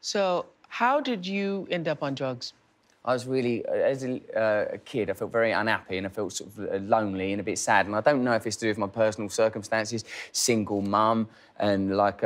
So how did you end up on drugs? I was really, as a kid, I felt very unhappy and I felt sort of lonely and a bit sad. And I don't know if it's to do with my personal circumstances, single mum, and like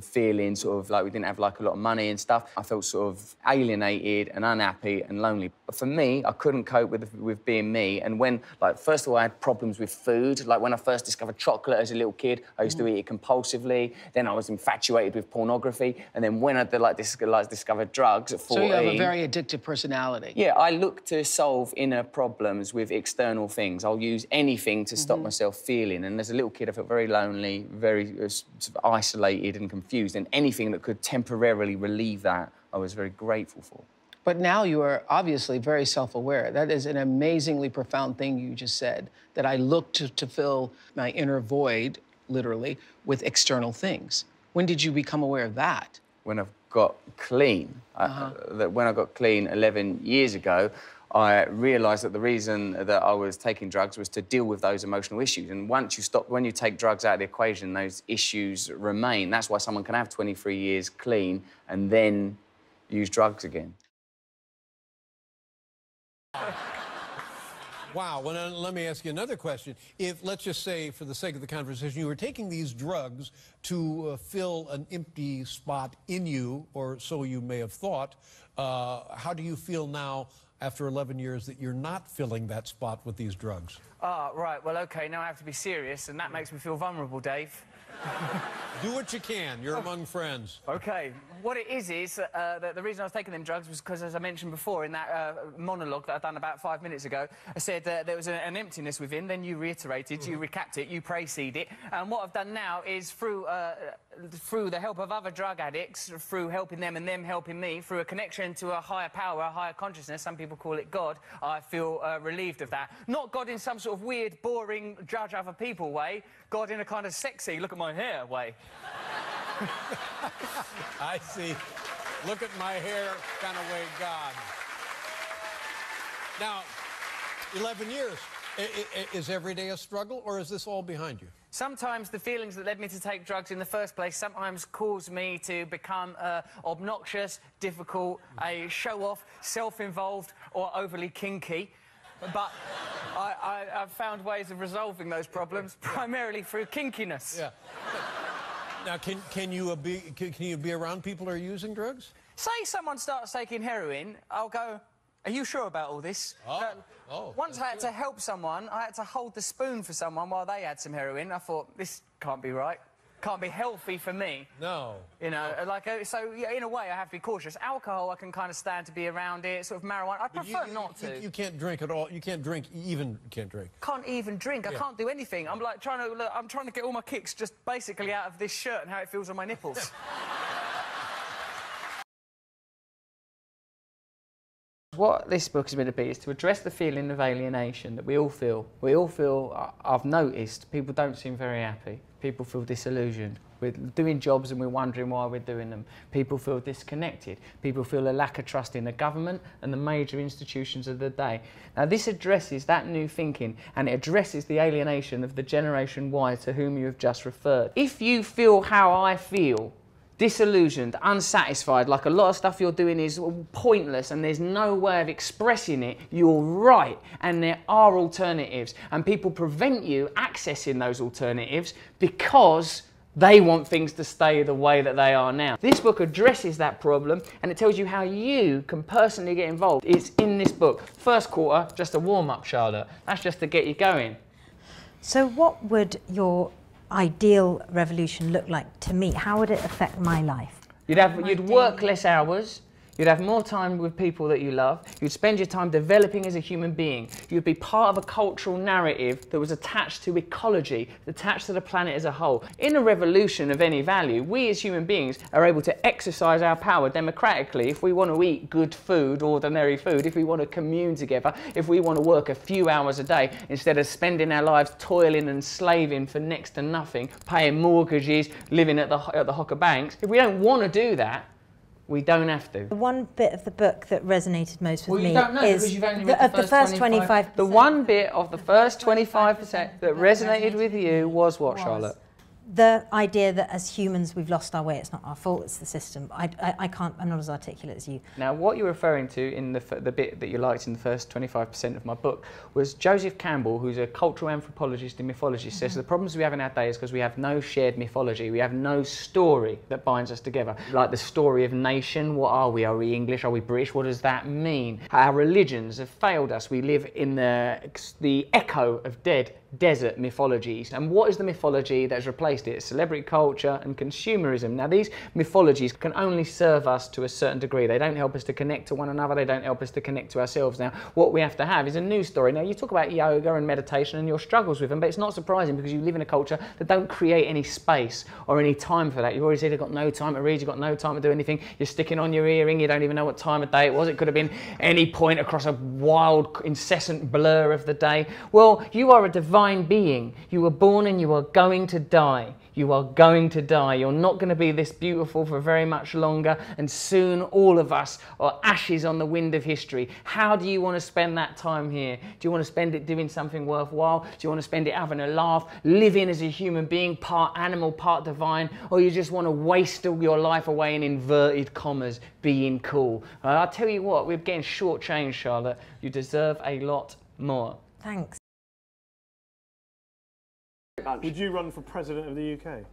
feeling sort of like we didn't have like a lot of money and stuff. I felt sort of alienated and unhappy and lonely. But for me, I couldn't cope with being me. And when, like, first of all, I had problems with food. Like when I first discovered chocolate as a little kid, I used to eat it compulsively. Then I was infatuated with pornography. And then when I discovered drugs at 14... So you have a very addictive personality. Yeah, I look to solve inner problems with external things. I'll use anything to stop myself feeling. And as a little kid, I felt very lonely, very sort of isolated and confused. And anything that could temporarily relieve that, I was very grateful for. But now you are obviously very self-aware. That is an amazingly profound thing you just said, that I look to fill my inner void, literally, with external things. When did you become aware of that? When I got clean. When I got clean 11 years ago, I realised that the reason that I was taking drugs was to deal with those emotional issues. And once you stop, when you take drugs out of the equation, those issues remain. That's why someone can have 23 years clean and then use drugs again. Wow. Well, now, let me ask you another question. If, let's just say, for the sake of the conversation, you were taking these drugs to fill an empty spot in you, or so you may have thought, how do you feel now, after 11 years, that you're not filling that spot with these drugs? Right. Well, OK, now I have to be serious, and that makes me feel vulnerable, Dave. Do what you can. You're among friends. OK. What it is that the reason I was taking them drugs was because, as I mentioned before in that monologue that I'd done about 5 minutes ago, I said there was an emptiness within, then you reiterated, you recapped it, you praised it. And what I've done now is through the help of other drug addicts, through helping them and them helping me, through a connection to a higher power, a higher consciousness, some people call it God, I feel relieved of that. Not God in some sort of weird, boring, judge other people way, God in a kind of sexy, look at my hair way. I see. Look at my hair kind of way, God. Now, 11 years. Is every day a struggle, or is this all behind you? Sometimes the feelings that led me to take drugs in the first place sometimes cause me to become obnoxious, difficult, a show-off, self-involved, or overly kinky. But I've found ways of resolving those problems, primarily through kinkiness. Yeah. Now, can you be around people who are using drugs? Say someone starts taking heroin, I'll go, are you sure about all this? Once I had to help someone, I had to hold the spoon for someone while they had some heroin. I thought, this can't be right. Can't be healthy for me. No. You know, like, so, yeah, in a way, I have to be cautious. Alcohol, I can kind of stand to be around it. Sort of marijuana, I prefer not to. You can't drink at all. You can't drink, can't drink. Can't even drink. I can't do anything. I'm like I'm trying to get all my kicks just basically out of this shirt and how it feels on my nipples. What this book is going to be is to address the feeling of alienation that we all feel. We all feel, I've noticed, people don't seem very happy. People feel disillusioned. We're doing jobs and we're wondering why we're doing them. People feel disconnected. People feel a lack of trust in the government and the major institutions of the day. Now, this addresses that new thinking, and it addresses the alienation of the Generation Y to whom you have just referred. If you feel how I feel, disillusioned, unsatisfied, like a lot of stuff you're doing is pointless and there's no way of expressing it, you're right. And there are alternatives. And people prevent you accessing those alternatives because they want things to stay the way that they are now. This book addresses that problem, and it tells you how you can personally get involved. It's in this book. First quarter, just a warm-up, Charlotte. That's just to get you going. So what would your ideal revolution look like to me? How would it affect my life? You'd work less hours. You'd have more time with people that you love. You'd spend your time developing as a human being. You'd be part of a cultural narrative that was attached to ecology, attached to the planet as a whole. In a revolution of any value, we as human beings are able to exercise our power democratically if we want to eat good food, ordinary food, if we want to commune together, if we want to work a few hours a day instead of spending our lives toiling and slaving for next to nothing, paying mortgages, living at the Hocker Banks. If we don't want to do that, we don't have to. The one bit of the book that resonated most with me you don't know, is you've only read the first 25%. The one bit of the first 25% that resonated with you was what, Charlotte? the idea that as humans we've lost our way, it's not our fault, it's the system. I can't, I'm not as articulate as you. Now, what you're referring to in the bit that you liked in the first 25% of my book was Joseph Campbell, who's a cultural anthropologist and mythologist, says the problems we have in our day is because we have no shared mythology. We have no story that binds us together. Like the story of nation, what are we? Are we English? Are we British? What does that mean? Our religions have failed us. We live in the echo of dead desert mythologies. And what is the mythology that has replaced it? Celebrity culture and consumerism. Now, these mythologies can only serve us to a certain degree. They don't help us to connect to one another. They don't help us to connect to ourselves. Now, what we have to have is a news story. Now, you talk about yoga and meditation and your struggles with them, but it's not surprising because you live in a culture that don't create any space or any time for that. You've already said you've got no time to read, you've got no time to do anything. You're sticking on your earring. You don't even know what time of day it was. It could have been any point across a wild, incessant blur of the day. Well, you are a divine being. You were born and you are going to die. You are going to die. You're not going to be this beautiful for very much longer, and soon all of us are ashes on the wind of history. How do you want to spend that time here? Do you want to spend it doing something worthwhile? Do you want to spend it having a laugh, living as a human being, part animal, part divine? Or you just want to waste all your life away in inverted commas, being cool? I'll tell you what, we're getting shortchanged, Charlotte. You deserve a lot more. Thanks. Would you run for president of the UK?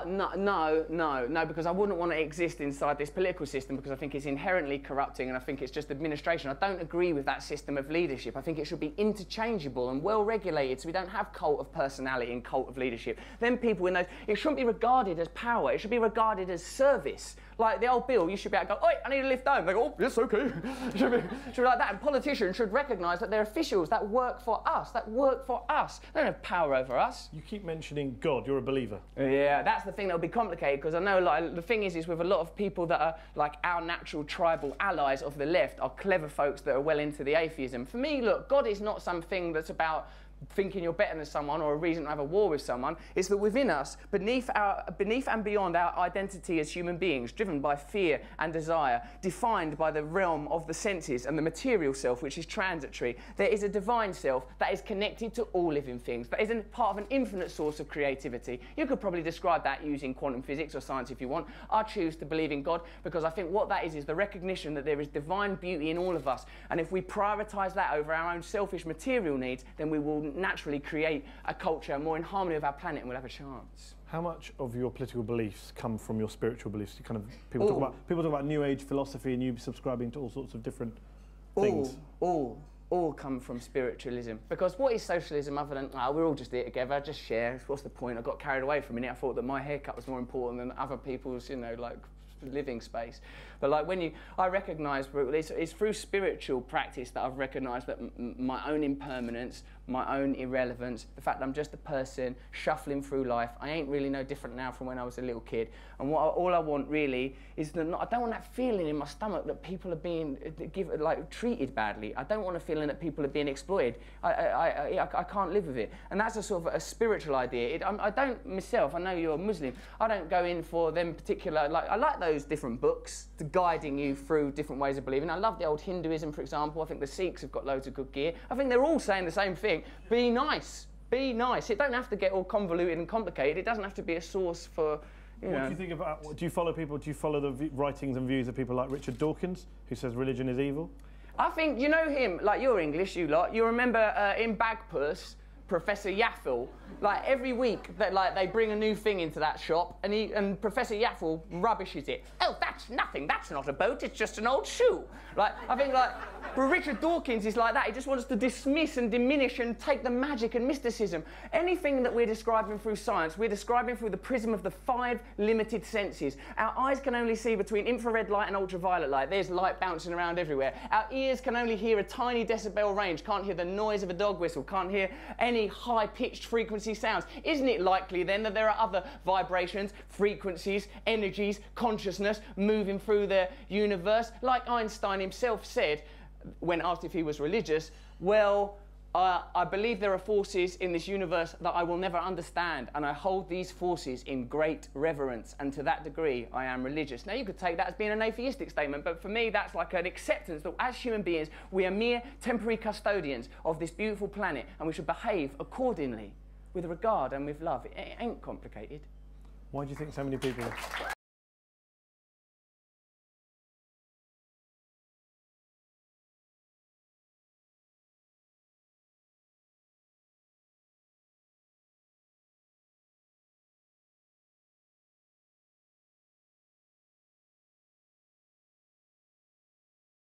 No, because I wouldn't want to exist inside this political system because I think it's inherently corrupting and I think it's just administration. I don't agree with that system of leadership. I think it should be interchangeable and well regulated so we don't have cult of personality and cult of leadership. Then people in those, it shouldn't be regarded as power, it should be regarded as service. Like the old Bill, you should be able to go, oi, I need a lift home. They go, oh, yes, okay. should be like that. And politicians should recognise that they're officials that work for us, They don't have power over us. You keep mentioning God, you're a believer. Yeah, that's the thing that'll be complicated because I know like the thing is with a lot of people that are like our natural tribal allies of the left are clever folks that are well into the atheism. For me, look, God is not something that's about thinking you're better than someone or a reason to have a war with someone. It's that within us, beneath and beyond our identity as human beings, driven by fear and desire, defined by the realm of the senses and the material self, which is transitory, there is a divine self that is connected to all living things, that is part of an infinite source of creativity. You could probably describe that using quantum physics or science if you want. I choose to believe in God because I think what that is the recognition that there is divine beauty in all of us, and if we prioritise that over our own selfish material needs, then we will naturally create a culture more in harmony with our planet and we'll have a chance. How much of your political beliefs come from your spiritual beliefs? You kind of people talk about New Age philosophy and you subscribing to all sorts of different things. All come from spiritualism. Because what is socialism other than, oh, we're all just here together, just share, what's the point? I got carried away for a minute, I thought that my haircut was more important than other people's, you know, like living space. But like I recognise, it's through spiritual practice that I've recognised that my own impermanence, my own irrelevance, the fact that I'm just a person shuffling through life, I ain't really no different now from when I was a little kid. And all I want really is I don't want that feeling in my stomach that people are being treated badly. I don't want a feeling that people are being exploited. I can't live with it. And that's a sort of a spiritual idea. I don't myself, I know you're a Muslim, I don't go in for them particular, I like those different books guiding you through different ways of believing. I love the old Hinduism, for example. I think the Sikhs have got loads of good gear. I think they're all saying the same thing. Be nice. Be nice. It don't have to get all convoluted and complicated. It doesn't have to be a source for, you know. What do you think about, do you follow the writings and views of people like Richard Dawkins, who says religion is evil? I think, you know him, like you're English, you lot. You remember in Bagpuss, Professor Yaffle, like every week that they bring a new thing into that shop and Professor Yaffle rubbishes it. Oh, that's nothing, that's not a boat, it's just an old shoe. I think but Richard Dawkins is like that. He just wants to dismiss and diminish and take the magic and mysticism. Anything that we're describing through science, we're describing through the prism of the 5 limited senses. Our eyes can only see between infrared light and ultraviolet light. There's light bouncing around everywhere. Our ears can only hear a tiny decibel range, can't hear the noise of a dog whistle, can't hear any high-pitched frequency sounds. Isn't it likely then that there are other vibrations, frequencies, energies, consciousness moving through the universe? Like Einstein himself said, when asked if he was religious, well, I believe there are forces in this universe that I will never understand, and I hold these forces in great reverence, and to that degree I am religious. Now you could take that as being an atheistic statement, but for me that's like an acceptance that as human beings we are mere temporary custodians of this beautiful planet and we should behave accordingly. with regard and with love. It ain't complicated. Why do you think so many people